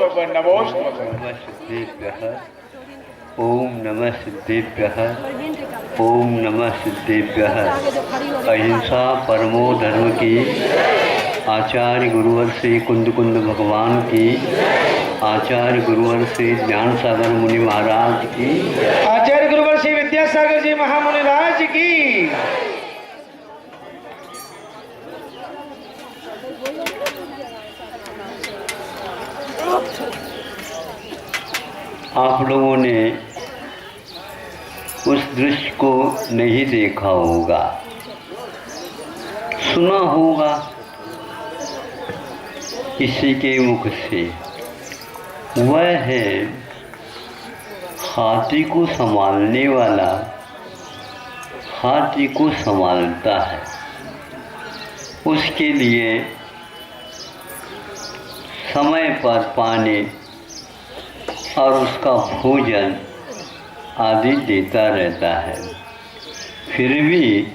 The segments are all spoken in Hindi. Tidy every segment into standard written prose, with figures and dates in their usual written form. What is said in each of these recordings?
नमः सिद्धेभ्यः। ओम नमः सिद्धेभ्यः। ओम नमः सिद्धेभ्यः। अहिंसा परमो धर्म की। आचार्य गुरुवर श्री कुंद कुंद भगवान की। आचार्य गुरुवर श्री ज्ञान सागर मुनि महाराज की। आचार्य गुरुवर श्री विद्यासागर जी महामुनि राज की। आप लोगों ने उस दृश्य को नहीं देखा होगा, सुना होगा किसी के मुख से। वह है हाथी को संभालने वाला हाथी को संभालता है। उसके लिए समय पर पानी और उसका भोजन आदि देता रहता है। फिर भी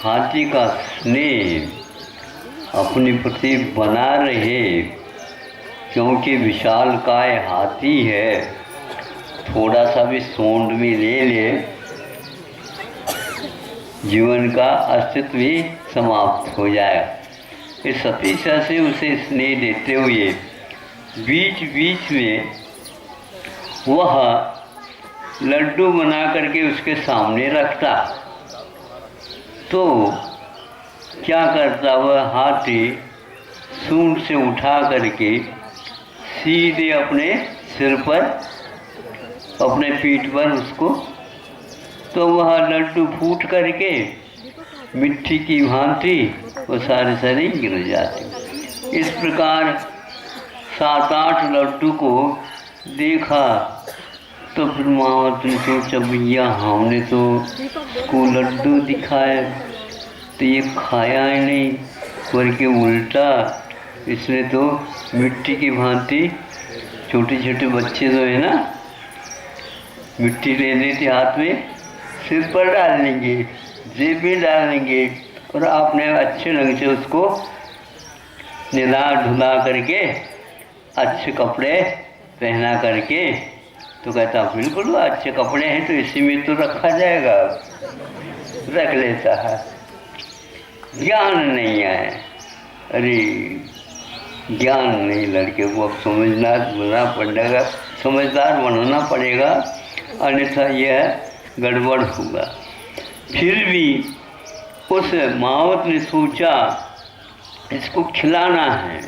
हाथी का स्नेह अपने प्रति बना रहे, क्योंकि विशालकाय हाथी है। थोड़ा सा भी सोंड में ले ले, जीवन का अस्तित्व भी समाप्त हो जाएगा। इस अपेक्षा से उसे स्नेह देते हुए बीच बीच में वह लड्डू बना करके उसके सामने रखता। तो क्या करता वह हाथी, सूंड से उठा करके सीधे अपने सिर पर, अपने पीठ पर उसको, तो वह लड्डू फूट करके मिट्टी की भांति वो सारे सारे गिर जाते। इस प्रकार 7-8 लड्डू को देखा तो फिर मावत ने सोचा, भैया हमने तो इसको लड्डू दिखाया तो ये खाया ही नहीं, बल्कि उल्टा इसने तो मिट्टी की भांति, छोटे छोटे बच्चे जो है ना, मिट्टी ले लेते हाथ में, सिर पर डालेंगे, जेब में डालेंगे, और आपने अच्छे ढंग से उसको नहला धुला करके अच्छे कपड़े पहना करके, तो कहता बिल्कुल अच्छे कपड़े हैं तो इसी में तो रखा जाएगा, रख लेता है। ज्ञान नहीं है, अरे ज्ञान नहीं, लड़के को अब समझदार बनाना पड़ेगा, अन्यथा यह गड़बड़ होगा। फिर भी उस मावत ने सोचा इसको खिलाना है।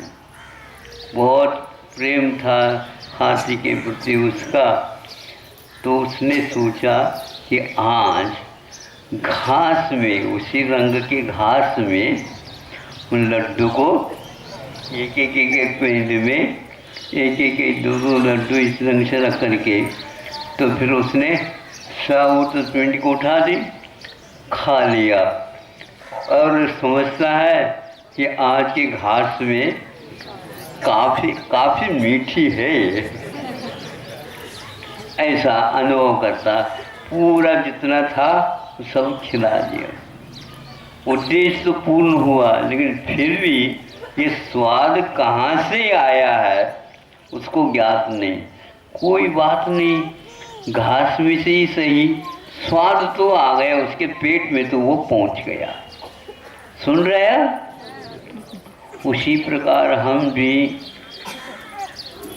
बहुत प्रेम था हाथी के प्रति उसका, तो उसने सोचा कि आज घास में, उसी रंग के घास में उन लड्डू को एक पेंड में एक 2-2 लड्डू इस रंग से रख करके, तो फिर उसने वो पेंड को उठा दी, खा लिया, और समझता है कि आज के घास में काफ़ी मीठी है, ऐसा अनुभव करता। पूरा जितना था सब खिला दिया। उद्देश्य तो पूर्ण हुआ, लेकिन फिर भी ये स्वाद कहाँ से आया है उसको ज्ञात नहीं। कोई बात नहीं, घास में से ही सही स्वाद तो आ गया उसके पेट में, तो वो पहुँच गया। सुन रहे हैं? उसी प्रकार हम भी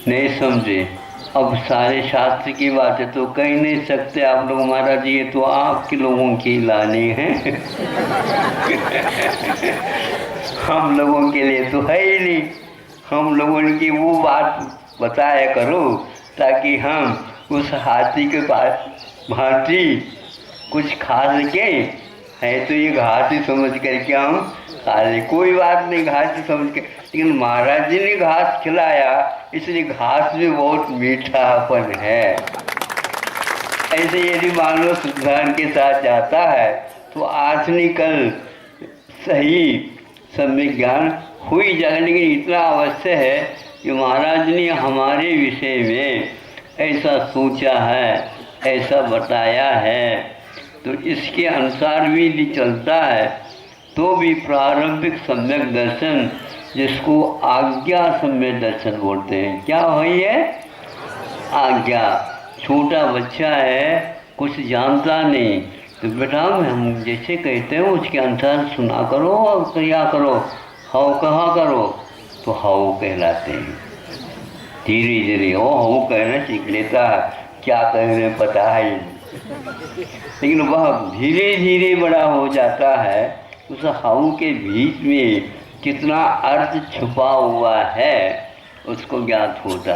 नहीं समझे। अब सारे शास्त्र की बातें तो कह नहीं सकते आप लोग, महाराज ये तो आपके लोगों की लानी है हम लोगों के लिए तो है ही नहीं। हम लोगों की वो बात बताया करो ताकि हम उस हाथी के पास भांति कुछ खा सके। है तो ये घास ही समझ करके हम खा ले, कोई बात नहीं, घास ही समझ के। लेकिन महाराज जी ने घास खिलाया, इसलिए घास में बहुत मीठापन है। ऐसे यदि मानव सुधार के साथ जाता है तो आज निकल सही सम्यक ज्ञान हो ही जाएगा। लेकिन इतना अवश्य है कि महाराज ने हमारे विषय में ऐसा सोचा है, ऐसा बताया है, तो इसके अनुसार भी यदि चलता है तो भी प्रारंभिक सम्यक दर्शन जिसको आज्ञा सम्य दर्शन बोलते हैं। क्या वही है? आज्ञा। छोटा बच्चा है, कुछ जानता नहीं, तो बेटा हम जैसे कहते हैं उसके अनुसार सुना करो और किया करो, हाउ कहा करो, तो हाउ कहलाते हैं। धीरे धीरे वो हाउ कहना सीख लेता है, क्या कहने पता है, लेकिन वह धीरे धीरे बड़ा हो जाता है। उस हाउ के बीच में कितना अर्थ छुपा हुआ है उसको ज्ञात होता।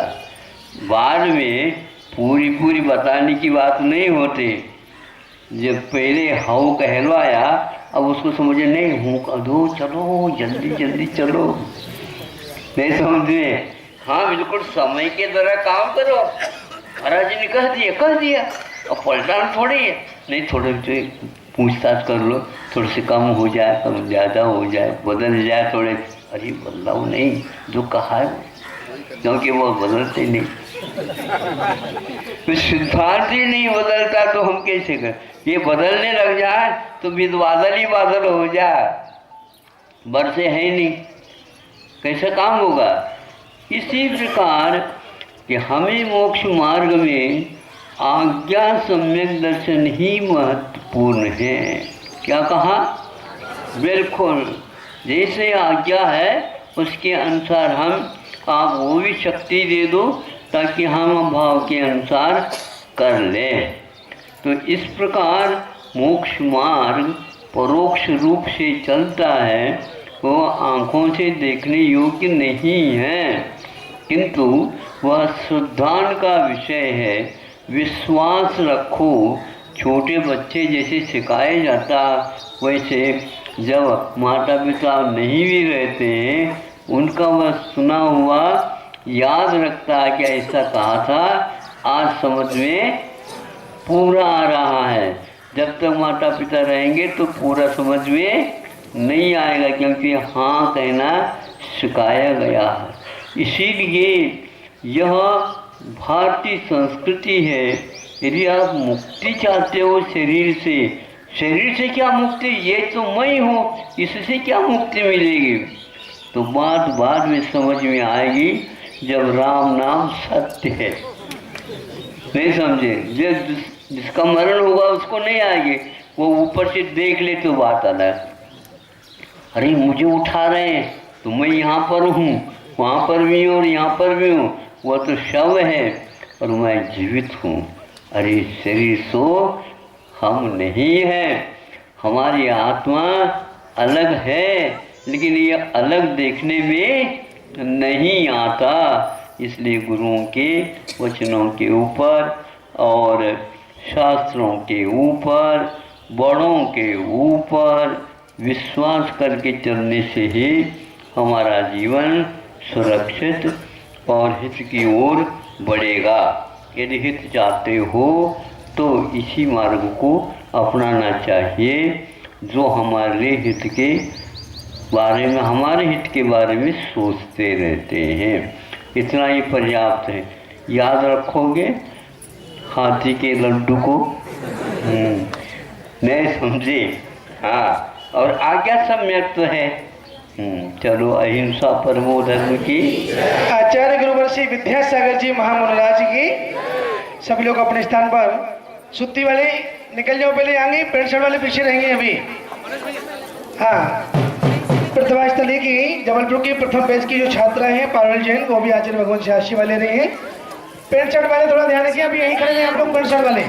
बाद में पूरी बताने की बात नहीं होती। जब पहले हाउ कहलवाया, अब उसको समझे नहीं, हूँ कह दो, चलो जल्दी चलो, नहीं समझे? हाँ बिल्कुल समय के द्वारा काम करो। महाराज जी ने कह दिया और पलटाना थोड़ी है, नहीं थोड़े से पूछताछ कर लो, थोड़े से कम हो जाए, कम ज़्यादा हो जाए, बदल जाए थोड़े, अरे बदलाव नहीं, जो कहा है, क्योंकि वो बदलते नहीं। तो सिद्धांत ही नहीं बदलता तो हम कैसे करें? ये बदलने लग जाए तो बादल ही बादल हो जाए, बरसे है नहीं, कैसा काम होगा? इसी प्रकार कि हमें मोक्ष मार्ग में आज्ञा सम्यक दर्शन ही महत्वपूर्ण है। क्या कहा? बिल्कुल जैसे आज्ञा है उसके अनुसार हम, आप वो भी शक्ति दे दो ताकि हम भाव के अनुसार कर लें। तो इस प्रकार मोक्ष मार्ग परोक्ष रूप से चलता है, वो आँखों से देखने योग्य नहीं है, किंतु वह श्रद्धान का विषय है। विश्वास रखो। छोटे बच्चे जैसे सिखाया जाता, वैसे जब माता पिता नहीं भी रहते हैं, उनका वह सुना हुआ याद रखता है कि ऐसा कहा था, आज समझ में पूरा आ रहा है। जब तक माता पिता रहेंगे तो पूरा समझ में नहीं आएगा, क्योंकि हाँ कहना सिखाया गया है। इसीलिए यह भारतीय संस्कृति है। यदि आप मुक्ति चाहते हो शरीर से क्या मुक्ति? ये तो मैं हूँ, इससे क्या मुक्ति मिलेगी? तो बात में समझ में आएगी जब राम नाम सत्य है। नहीं समझे? जिसका मरण होगा उसको नहीं आएगी, वो ऊपर से देख ले तो बात अलग। अरे मुझे उठा रहे हैं तो मैं यहाँ पर हूँ, वहाँ पर भी हूँ और यहाँ पर भी हूँ, वह तो शव है और मैं जीवित हूँ। अरे शरीर सो हम नहीं हैं, हमारी आत्मा अलग है, लेकिन ये अलग देखने में नहीं आता। इसलिए गुरुओं के वचनों के ऊपर और शास्त्रों के ऊपर, बड़ों के ऊपर विश्वास करके चलने से ही हमारा जीवन सुरक्षित और हित की ओर बढ़ेगा। यदि हित चाहते हो तो इसी मार्ग को अपनाना चाहिए, जो हमारे हित के बारे में, हमारे हित के बारे में सोचते रहते हैं। इतना ही पर्याप्त है। याद रखोगे हाथी के लड्डू को? नहीं समझे? हाँ, और आज्ञा सम्यक तो है। चलो, अहिंसा परमो धर्म की। आचार्य गुरुवर श्री विद्यासागर जी महामुनिराज की। सभी लोग अपने स्थान पर। सुत्ती वाले निकल जाओ, पहले आएंगे, पेंट शर्ट वाले पीछे रहेंगे अभी। हाँ, प्रतिभा स्थली की जबलपुर की प्रथम बैच की जो छात्रा हैं पारुल जैन, वो भी आचार्य भगवान शास्त्री वाले रहे हैं। पेंट शर्ट वाले थोड़ा ध्यान रखिए, अभी यहीं खड़े हैं आप लोग पेंट शर्ट वाले।